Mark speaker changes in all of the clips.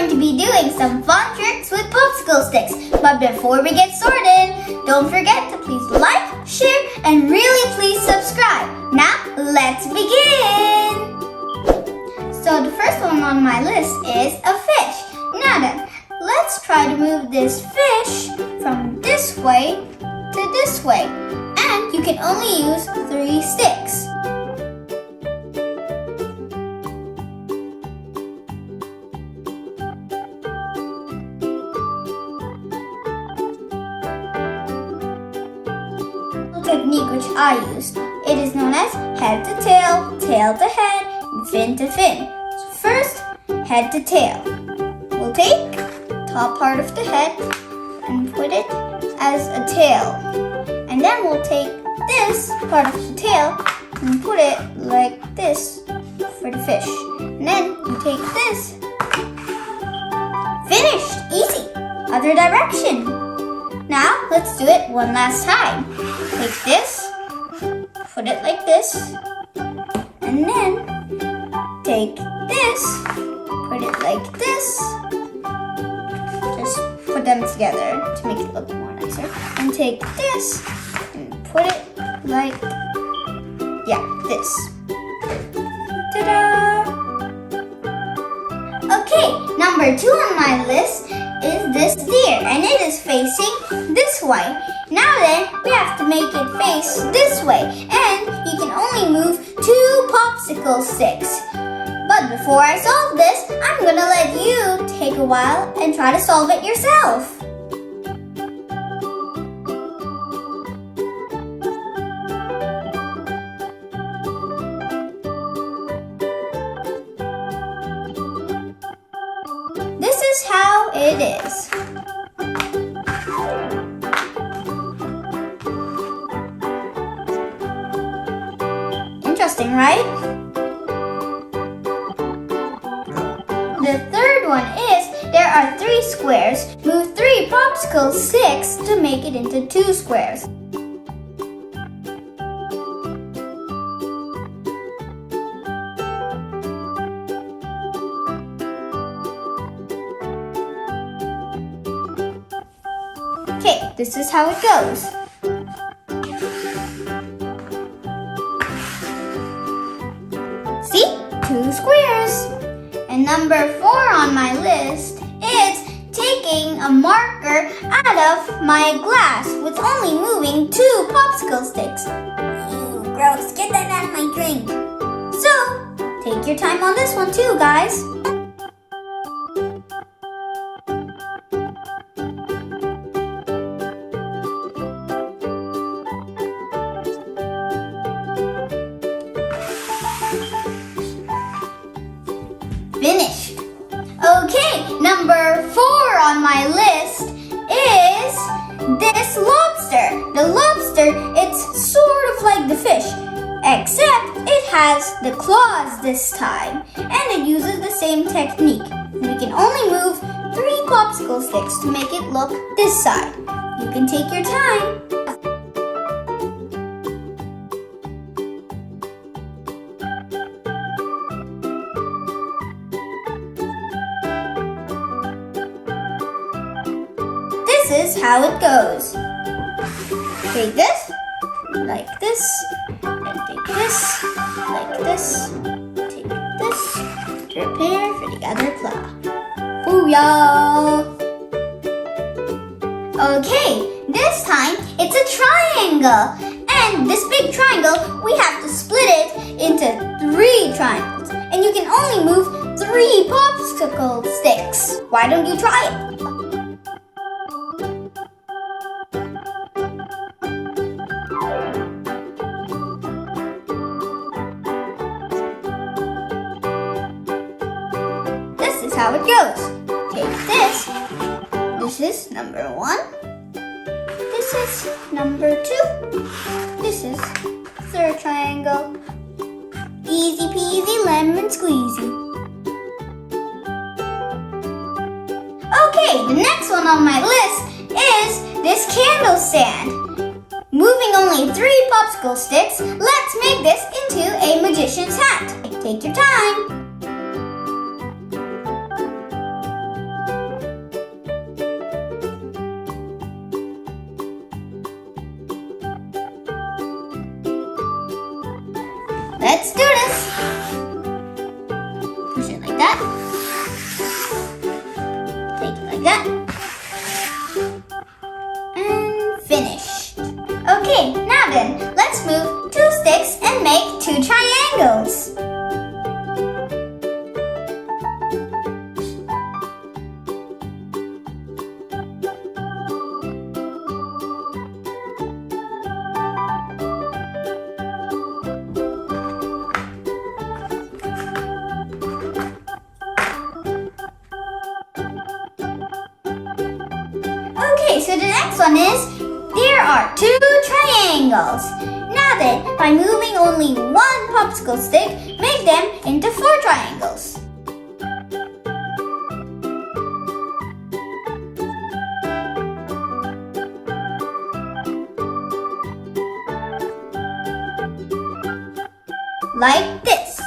Speaker 1: going to be doing some fun tricks with popsicle sticks. But before we get started, don't forget to please like, share, and really please subscribe. Now, let's begin! So the first one on my list is a fish. Now then, let's try to move this fish from this way to this way. And you can only use 3 sticks. Technique which I use. It is known as head to tail, tail to head, and fin to fin. So first, head to tail. We'll take top part of the head and put it as a tail. And then we'll take this part of the tail and put it like this for the fish. And then you take this. Finished! Easy! Other direction. Now, let's do it one last time. Take this, put it like this, and then take this, put it like this. Just put them together to make it look more nicer. And take this and put it like, this. Ta-da! Okay, number 2 on my list is this deer, and it is facing this way. Now then, we have to make it face this way, and you can only move 2 popsicle sticks. But before I solve this, I'm gonna let you take a while and try to solve it yourself. This is how it is. Interesting, right? The third one is there are 3 squares. Move 3 popsicle sticks to make it into 2 squares. Okay, this is how it goes. See? 2 squares. And number 4 on my list is taking a marker out of my glass with only moving 2 popsicle sticks. Ew, gross. Get that out of my drink. So, take your time on this one too, guys. Finished. Okay, number 4 on my list is this lobster. The lobster, it's sort of like the fish, except it has the claws this time, and it uses the same technique. We can only move 3 popsicle sticks to make it look this side. You can take your time. This is how it goes. Take this, like this, and take this, like this, take this, prepare for the other claw. Booyah! Okay, this time it's a triangle. And this big triangle, we have to split it into 3 triangles. And you can only move 3 popsicle sticks. Why don't you try it? This is how it goes. Take this. This is number 1. This is number 2. This is 3rd triangle. Easy peasy lemon squeezy. Okay, the next one on my list is this candle stand. Moving only 3 popsicle sticks, let's make this into a magician's hat. Take your time. that. Take it like that. And finished. Okay, now then, let's move 2 sticks and make 2 triangles. Okay, so the next one is, there are 2 triangles. Now then, by moving only 1 popsicle stick, make them into 4 triangles. Like this.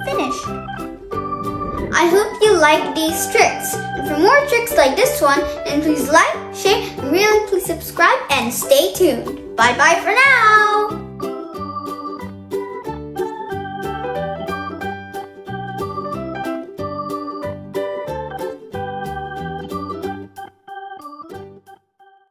Speaker 1: Finished. I hope you like these tricks. And for more tricks like this one, then please like, share, and really please subscribe and stay tuned. Bye bye for now.